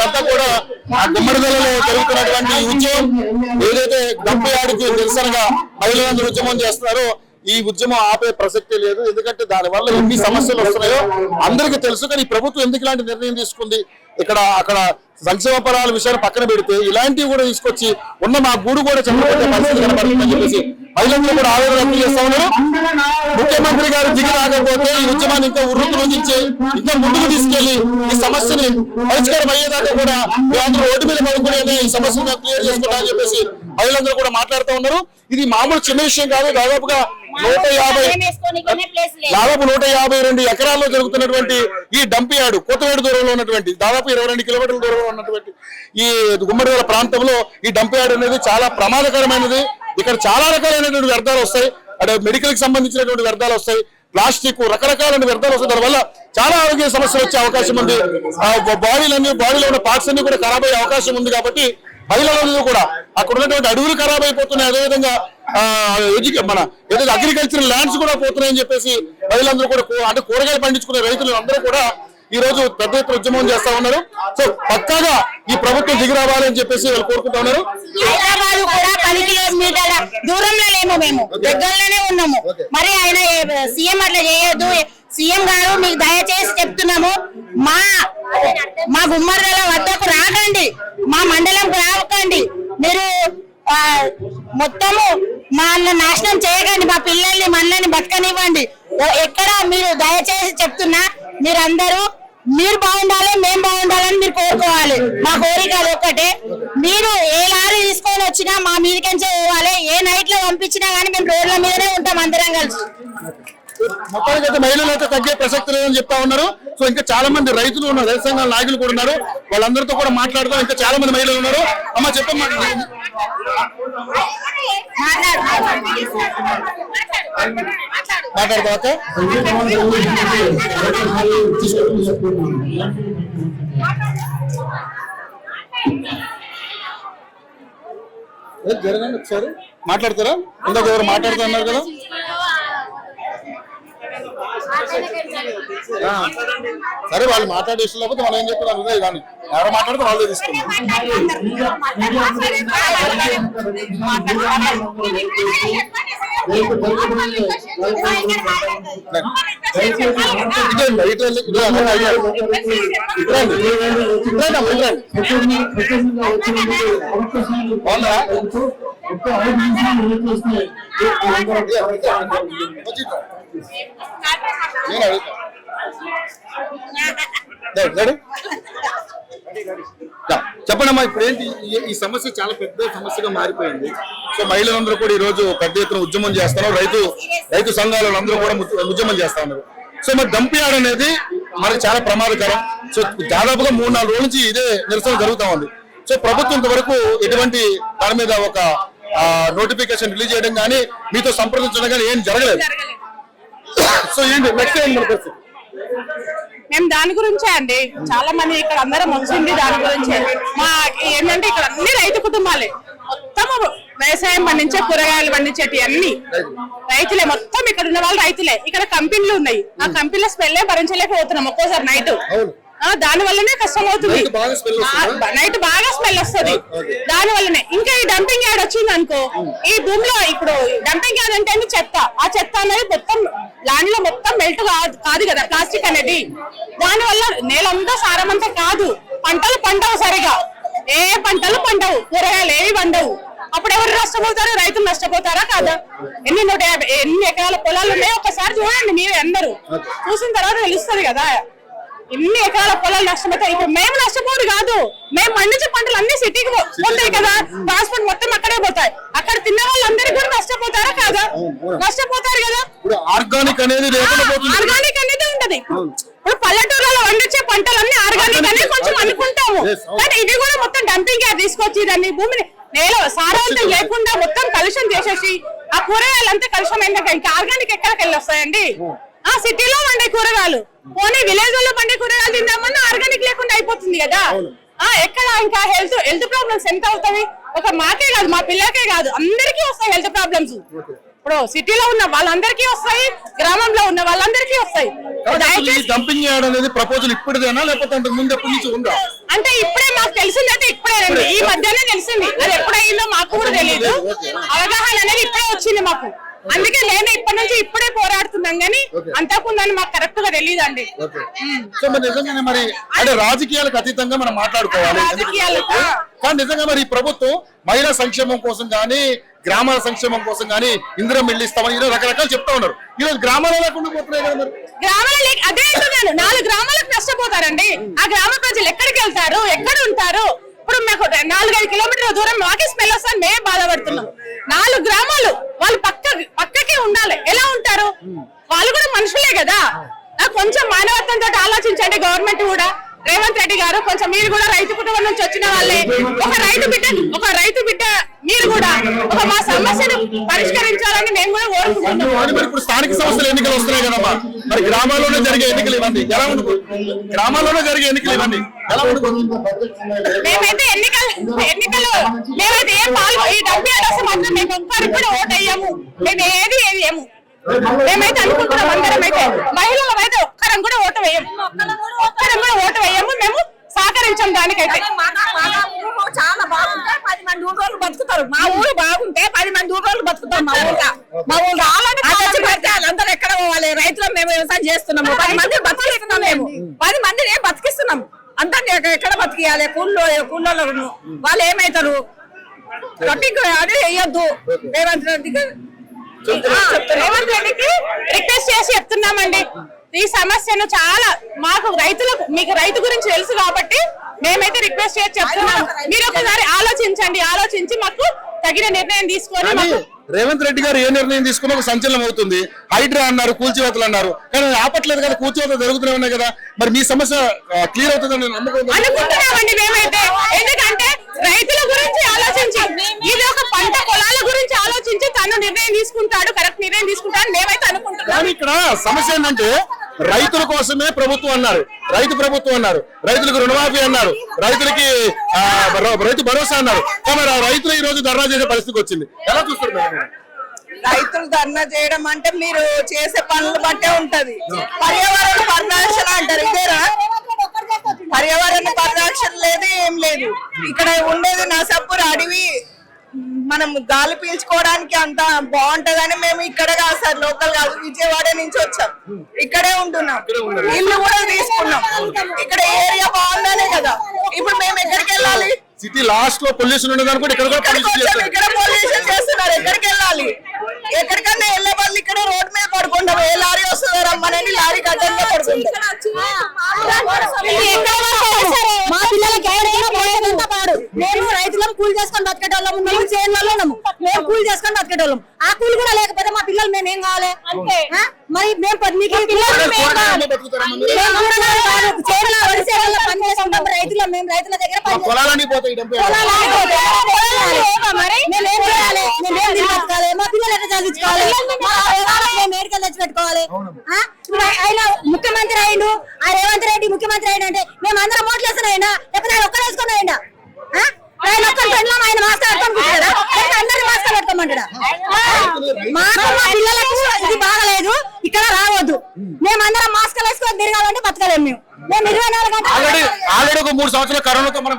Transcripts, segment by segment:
మేమంతా కూడా ఆ గుమ్మడిదలలో జరుగుతున్నటువంటి ఉద్యమం ఏదైతే డంప్ యార్డుకి నిరసనగా మహిళలందరూ ఉద్యమం చేస్తున్నారో ఈ ఉద్యమం ఆపే ప్రసక్తే లేదు. ఎందుకంటే దానివల్ల ఎన్ని సమస్యలు వస్తున్నాయో అందరికీ తెలుసు. కానీ ప్రభుత్వం ఎందుకు ఇలాంటి నిర్ణయం తీసుకుంది? అక్కడ సంక్షేమ పరాల విషయాన్ని పక్కన పెడితే ఇలాంటివి కూడా తీసుకొచ్చి ఉన్న మా గూడు కూడా చెప్పబట్టే పరిస్థితి కనబడుతుందని చెప్పేసి మహిళలు కూడా ఆవేదన వ్యక్తం చేస్తా ఉన్నారు. ముఖ్యమంత్రి గారు దిగి రాకపోతే ఈ ఉద్యమాన్ని ఇంకా ఉర్రుతులోంచి ఇంకా ముందుకు తీసుకెళ్లి ఈ సమస్యని పరిష్కారం అయ్యేదాకా కూడా మేమందరూ రోడ్డు మీద పడుకునే ఈ సమస్యను క్లియర్ చేసుకుంటామని చెప్పేసి మహిళలందరూ కూడా మాట్లాడుతూ ఉన్నారు. ఇది మామూలు చిన్న విషయం కాదు. దాదాపుగా 152 ఎకరాల్లో జరుగుతున్నటువంటి ఈ డంప్ యార్డు కొత్తవేడు దూరంలో ఉన్నటువంటి దాదాపు 22 కిలోమీటర్ల దూరంలో ఉన్నటువంటి ఈ గుమ్మడిదల ప్రాంతంలో ఈ డంప్ యార్డు అనేది చాలా ప్రమాదకరమైనది. ఇక్కడ చాలా రకాలైనటువంటి వ్యర్థాలు వస్తాయి. అంటే మెడికల్ కి సంబంధించినటువంటి వ్యర్థాలు వస్తాయి, ప్లాస్టిక్ రకరకాలైన వ్యర్థాలు వస్తాయి. దానివల్ల చాలా ఆరోగ్య సమస్యలు వచ్చే అవకాశం ఉంది. బాడీలో ఉన్న పార్ట్స్ అన్ని కూడా ఖరాబ్ అయ్యే అవకాశం ఉంది. కాబట్టి మహిళలందరూ కూడా అక్కడ ఉన్నటువంటి అడవులు ఖరాబ్ అయిపోతున్నాయి. అదేవిధంగా మన ఏదైతే అగ్రికల్చరల్ ల్యాండ్స్ కూడా పోతున్నాయని చెప్పేసి మహిళలందరూ కూడా అంటే కూరగాయలు పండించుకునే రైతులు అందరూ కూడా ఈ రోజు పెద్ద ఎత్తున ఉద్యమం చేస్తా ఉన్నారు. సో పక్కాగా ఈ ప్రభుత్వం దిగి రావాలని చెప్పేసి వాళ్ళు కోరుకుంటా ఉన్నారు. హైదరాబాద్ కూడా 10 కిలోమీటర్ల దూరంలో లేము, మేము దగ్గరలోనే ఉన్నాము. మరి ఆయన సీఎం అట్లా చేయొద్దు. సీఎం గారు మీకు దయచేసి చెప్తున్నాము, మా గుమ్మడిదల వద్దకు రాకండి, మా మండలంకు రాకండి. మీరు మొత్తము మా నాశనం చేయకండి, మా పిల్లల్ని మనల్ని బతకనివ్వండి. ఎక్కడ మీరు దయచేసి చెప్తున్నా, మీరు బాగుండాలి, మేము బాగుండాలని మీరు కోరుకోవాలి. మా కోరిక అది ఒక్కటే. మీరు ఏ లారీ తీసుకొని వచ్చినా మా మీదకించే పోవాలి. ఏ నైట్ లో పంపించినా గానీ మేము రోడ్ల మీదనే ఉంటాం అందరం కలిసి. మొత్తానికి అయితే మహిళలు అయితే తగ్గే ప్రసక్తి లేదని చెప్తా ఉన్నారు. సో ఇంకా చాలా మంది రైతులు ఉన్నారు, రైతు సంఘాల నాయకులు కూడా ఉన్నారు. వాళ్ళందరితో కూడా మాట్లాడుతాం. ఇంకా చాలా మంది మహిళలు ఉన్నారు. అమ్మ చెప్పమ్మా, మాట్లాడతాక జరగండి ఒకసారి మాట్లాడతారా? ఇందాక ఎవరు మాట్లాడుతూ ఉన్నారు కదా. సరే వాళ్ళు మాట్లాడే ఇష్టం లేకపోతే మనం ఏం చెప్తాం అదే. కానీ ఎవరో మాట్లాడితే వాళ్ళే తీసుకున్నాం. చెప్పండమ్మా, ఇప్పుడు ఏంటి ఈ సమస్య? చాలా పెద్ద సమస్యగా మారిపోయింది. సో మహిళలందరూ కూడా ఈ రోజు పెద్ద ఎత్తున ఉద్యమం చేస్తున్నారు. రైతు సంఘాలు అందరూ కూడా ఉద్యమం చేస్తా ఉన్నారు. సో మరి డంప్ యార్డ్ అనేది మనకి చాలా ప్రమాదకరం. సో దాదాపుగా 3-4 రోజుల నుంచి ఇదే నిరసన జరుగుతూ ఉంది. సో ప్రభుత్వం ఇంతవరకు ఎటువంటి దాని మీద ఒక నోటిఫికేషన్ రిలీజ్ చేయడం కానీ మీతో సంప్రదించడం కానీ ఏం జరగలేదు. సో ఏంటి నెక్స్ట్ ఏం పరిస్థితి? మేము దాని గురించే అండి, చాలా మంది ఇక్కడ అందరం వచ్చింది దాని గురించే. మా ఏంటంటే ఇక్కడ అన్ని రైతు కుటుంబాలే, మొత్తం వ్యవసాయం పండించే, కూరగాయలు పండించేటి అన్ని రైతులే. మొత్తం ఇక్కడ ఉన్న వాళ్ళు రైతులే. ఇక్కడ కంపెనీలు ఉన్నాయి, ఆ కంపెనీల స్మెల్లే భరించలేకపోతున్నాం ఒక్కోసారి నైట్. దాని వల్లనే కష్టం అవుతుంది. నైట్ బాగా స్మెల్ వస్తుంది దాని వల్లనే. ఇంకా ఈ డంపింగ్ యార్డ్ వచ్చింది అనుకో, ఈ భూమిలో ఇప్పుడు డంపింగ్ యార్డ్ అంటే చెత్త, ఆ చెత్త అనేది మొత్తం ల్యాండ్ లో మొత్తం మెల్ట్ కాదు కదా ప్లాస్టిక్ అనేది. దాని వల్ల నేలంతా సారమంతా కాదు, పంటలు పండవు సరిగా, ఏ పంటలు పండవు, కూరగాయలు ఏవి పండవు. అప్పుడు ఎవరు నష్టపోతారు? రైతులు నష్టపోతారా కాదా? ఎన్ని ఎకరాల పొలాలు ఉన్నాయో ఒకసారి చూడండి, మీరే అందరూ చూసిన తర్వాత తెలుస్తుంది కదా. ఎన్ని ఎకరాల పొలాలు నష్టపోతాయి. ఇప్పుడు మేము నష్టపోదు కాదు, మేము పండించే పంటలు అన్ని సిటీకి పోతాయి కదా, ట్రాన్స్పోర్ట్ మొత్తం అక్కడే పోతాయి. అక్కడ తిన్న వాళ్ళందరికీ కూడా నష్టపోతారా కాదా? నష్టపోతారు కదా. ఆర్గానిక్ అనేది ఉంటది. ఇప్పుడు పల్లెటూరులో పండించే పంటలన్నీ ఆర్గానిక్ అనేది కొంచెం అనుకుంటాము, కానీ ఇది కూడా మొత్తం డంపింగ్ యార్డ్ తీసుకొచ్చి దాన్ని భూమిని నేల సారవంతం లేకుండా మొత్తం కలుషం చేసేసి ఆ కూరగాయలంతా కలుషం అయిందాక ఇంకా ఆర్గానిక్ ఎక్కడికి వెళ్ళి వస్తాయండి? ఆ సిటీలో పండే కూరగాయలు, పోనీ విలేజ్ లో పండే కూరగాయలు తిందామన్నా ఆర్గానిక్ లేకుండా అయిపోతుంది కదా. ఎక్కడ ఇంకా హెల్త్ ప్రాబ్లమ్స్ ఎంత అవుతాయి? ఒక మాకే కాదు, మా పిల్లకే కాదు, అందరికీ వస్తాయి హెల్త్ ప్రాబ్లమ్స్. ఇప్పుడు సిటీలో ఉన్న వాళ్ళందరికీ వస్తాయి, గ్రామంలో ఉన్న వాళ్ళందరికీ వస్తాయి. దయచేసి డంపింగ్ యార్డ్ అనేది ప్రపోజల్ ఇప్పుడుదేనా లేకపోతే అంతకు ముందు ఎప్పటి నుంచి ఉందా? అంటే ఇప్పుడే మాకు తెలిసిందైతే ఇప్పుడేనండి, ఈ మధ్యనే తెలిసింది. అది ఎప్పుడైందో మాకు కూడా తెలియదు. అవగాహన అనేది ఇప్పుడే వచ్చింది మాకు. అందుకే నేను ఇప్పటి నుంచి ఇప్పుడే పోరాడుతున్నాం గానీ అంతకుందని మాకు కరెక్ట్ గా తెలియదు అండి. సో మరి నిజంగానే మరి అంటే రాజకీయాలకు అతీతంగా మనం మాట్లాడుకోవాలి. కానీ నిజంగా మరి ఈ ప్రభుత్వం మహిళా సంక్షేమం కోసం గానీ గ్రామాల సంక్షేమం కోసం గానీ ఇందిరా ఇల్లు ఇస్తామని ఈరోజు రకరకాలు చెప్తా ఉన్నారు. ఈ రోజు గ్రామాల లేకుండా పోతున్నాయి కదా మరి. గ్రామాల అదే అంటున్నాను, 4 గ్రామాలకు నష్టపోతారండి. ఆ గ్రామ ప్రజలు ఎక్కడికి వెళ్తారు, ఎక్కడ ఉంటారు? ఇప్పుడు మాకు 4-5 కిలోమీటర్ల దూరం మాకే స్మెల్ వస్తాను, మేమే బాధపడుతున్నాం. 4 గ్రామాలు వాళ్ళు పక్కకే ఉండాలి. ఎలా ఉంటారు? వాళ్ళు కూడా మనుషులే కదా. కొంచెం మానవత్వంతో ఆలోచించండి గవర్నమెంట్ కూడా. రేవంత్ రెడ్డి గారు కొంచెం మీరు కూడా రైతు కుటుంబం నుంచి వచ్చిన వాళ్ళే. ఒక రైతు బిడ్డ మీరు కూడా ఒక మా సమస్యను పరిష్కరించాలని మేము కూడా కోరుకుంటున్నాం. ఇప్పుడు స్థానిక సంస్థల ఎన్నికలు వస్తున్నాయి కదమ్మా, మరి గ్రామాల్లోనే జరిగే ఎన్నికలు ఇవ్వండి ఎలా ఉండదు? గ్రామాల్లోనే జరిగే ఎన్నికలు ఇవ్వండి ఎలా ఉండదు? మేమైతే ఎన్నికలు మేమైతే ఏం ఈ డబ్బు కోసం మాత్రం మేము ఒక్కరికి కూడా ఓటు వేయము. మేము ఏది వేయము. మేమైతే అనుకుంటున్నాం అందరం అయితే మహిళలు అయితే ఒక్కరం కూడా ఓటు వేయము. మేము సహకరించాం దానికైతే. చాలా బాగుంటే 10 మంది ఊరోళ్ళు బతుకుతారు. మా ఊరు బాగుంటే 10 మంది ఊరోళ్ళు బతుకుతారు. మా ఊళ్ళో వాళ్ళందరూ ఎక్కడ పోవాలి? రైతులు మేము వ్యవసాయం చేస్తున్నాము. 10 మంది బతికిస్తున్నాం. మేము 10 మందిని బతికిస్తున్నాం. అందరినీ ఎక్కడ బతికియాలి? కూల్లో వాళ్ళు ఏమైతారు? కటింగ్ అది వేయొద్దు. రేవంత్ రెడ్డికి రిక్వెస్ట్ చేసి చెప్తున్నామండి. ఈ సమస్యను చాలా మీకు రైతు గురించి తెలుసు కాబట్టి మేమైతే రిక్వెస్ట్ చేసి చెప్తున్నాము. మీరు ఒకసారి ఆలోచించి మాకు తగిన నిర్ణయం తీసుకొని. రేవంత్ రెడ్డి గారు ఏ నిర్ణయం తీసుకున్నా ఒక సంచలనం అవుతుంది. హైడ్రా అన్నారు, కూల్చివేతలు అన్నారు, కానీ ఆపట్లేదు కదా. కూల్చివేతలు జరుగుతూనే ఉన్నాయి కదా. మరి మీ సమస్య క్లియర్ అవుతుందని అనుకుంటున్నామండి మేమైతే. ఎందుకంటే రైతుల గురించి ఆలోచించి, ఇది ఒక పంట పొలాల గురించి ఆలోచించి తను నిర్ణయం తీసుకుంటాడు, కరెక్ట్ నిర్ణయం తీసుకుంటాడు మేమైతే అనుకుంటున్నాం. ఇక్కడ సమస్య ఏంటంటే రైతుల కోసమే ప్రభుత్వం అన్నారు, రైతు ప్రభుత్వం అన్నారు, రైతులకు రుణమాఫీ అన్నారు, రైతులకి రైతు భరోసా అన్నారు. మరి రైతులు ఈ రోజు ధర్నా చేసే పరిస్థితికి వచ్చింది. ఎలా చూస్తారు? రైతులు ధర్నా చేయడం అంటే మీరు చేసే పనులు బట్టే ఉంటది. పర్యావరణ పరిరక్షణ అంటారు, ఇదేరా? పర్యావరణ పరిరక్షణ లేదు, ఏం లేదు. ఇక్కడ ఉండేది నర్సాపూర్ అడవి. మనం గాలి పీల్చుకోవడానికి అంత బాగుంటదని మేము ఇక్కడ కాదు సార్, లోకల్ కాదు, విజయవాడ నుంచి వచ్చాం. ఇక్కడే ఉంటున్నాం, ఇల్లు కూడా తీసుకున్నాం. ఇక్కడ ఏరియా బాగుందనే కదా. ఇప్పుడు మేము ఎక్కడికి వెళ్ళాలి? సిటీ లాస్ట్ లో పొల్యూషన్ ఉండదు అనుకుంటే ఇక్కడ ఇక్కడ పొల్యూషన్ చేస్తున్నారు. ఎక్కడికి వెళ్ళాలి? ఎక్కడికన్నా వెళ్ళే వాళ్ళు ఇక్కడ రోడ్ మీద పడుకుంటాం. ఏ లారీ వస్తుందో రమ్మనండి, లారీ కట్టంగా పడుకుంటాం. మా పిల్లలకి మేము రైతులను కూలి చేసుకొని బతికేటోళ్ళము. మేము చేనులలో ఉన్నాము, మేము కూలి చేసుకొని బతికేటోళ్ళం. ఆ కూలి కూడా లేకపోతే మా పిల్లలు మేమేం కావాలి? మరి మేము రైతులు, మేము రైతుల దగ్గర మా పిల్లలు ఎట్లా చదివించుకోవాలి? మేము ఏడికలు తెచ్చి పెట్టుకోవాలి. ఆయన ముఖ్యమంత్రి అయ్యిండు, ఆ రేవంత్ రెడ్డి ముఖ్యమంత్రి అయ్యిందంటే మేము అందరం ఓట్లు వేస్తున్నాయినా లేకపోతే ఆయన ఒక్కరు వేసుకుని అయ్యిందా? ఆయన ఒక్కరి పెళ్ళం ఆయన మాస్క్ పెట్టుకుంటాడా? అందరినీ మాస్క్ పెట్టుకోమంటాడా? మాకు మా పిల్లలకు ఇది బాగలేదు, ఇక్కడ రావద్దు. మేమందరం మాస్క్ వేసుకొని తిరగాలంటే బతకలేము. మేము 24 గంటలు ఆల్రెడీ ఒక 3 సంవత్సరాల కరోనాతో మనం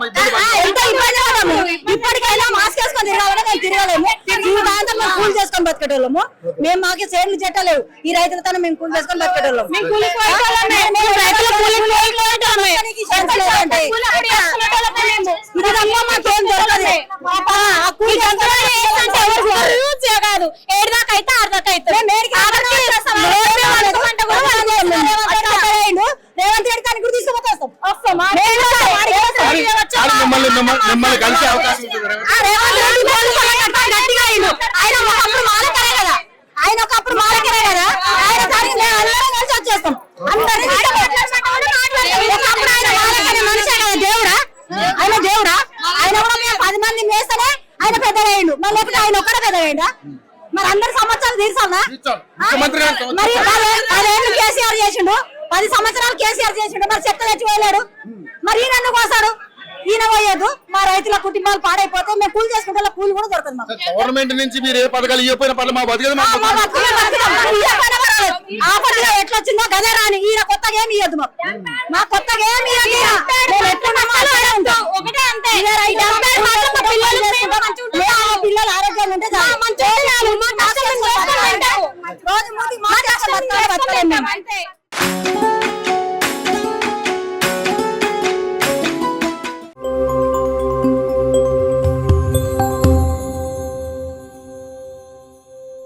ఎంత ఇబ్బంది పడ్డాము. ఇప్పటికైనా మాస్క్ వేసుకొని తిరగాలంటే మేము తిరగలేము. దాంతో మేము కూలి చేసుకొని బతికేటోళ్ళము. మేము మాకు చేతులు చెట్టలేవు. ఈ రైతులతో మేము కూలి చేసుకొని బతికేటోళ్ళం. మాకేం దొరకదు. కాదు, 7 దాకా అయితే 6 దాకా అయితే రేవంత్ రెడ్డి దాన్ని కూడా తీసుకుపోతాం. మిమ్మల్ని కలిసే అవకాశం గట్టిగా ఆయన ఒకప్పుడు మాలకరే కదా, ఆయన ఒకప్పుడు మాలకరే కదా. ఆయన దానికి అందరం కలిసి వచ్చేస్తాం. అందరినీ ఒకప్పుడు ఆయన మాలకరే మనిషే కదా. దేవుడా? ఆయన దేవుడా? ఆయన కూడా మేము 10 మంది మేస్తేనే ఆయన పెద్దగయ్యిండు. మరి లేకపోతే ఆయన ఒక్కడే పెద్దగయ్యిండా? మరి అందరి సంవత్సరాలు తీర్చాలా? మరి 10 ఏళ్ళు కేసీఆర్ చేసిండు, 10 సంవత్సరాలు కేసీఆర్ చేసిండు. మరి చెత్త తెచ్చి వెళ్ళాడు. మరి నన్ను కోసాడు. ఈయన పోయేది మా రైతుల కుటుంబాలు పాడైపోతే మేము కూలి చేసుకుంటే కూలి కూడా దొరకదు మాకు. గవర్నమెంట్ నుంచి మీరు ఏ పథకాలు ఇవ్వకపోయిన పనులు మా బతికేది మా మా బతుకులే బతుకుతాం. ఇయ్య పని పర్వాలేదు. ఆ పనిగా ఎట్లా వచ్చిందో గదే రాని ఈయన కొత్తగా ఏమి ఇవ్వద్దు మాకు. మా కొత్తగా ఏమి ఇవ్వదు ఈయన. మేము ఎట్లున్నామో అట్లాగే ఉంటాం. ఇదే రైట్. మా పిల్లలు ఆరోగ్యంగా ఉంటే చాలు. రోజు మూతి మా కష్టం బతకాలి, బతకలేము మేము.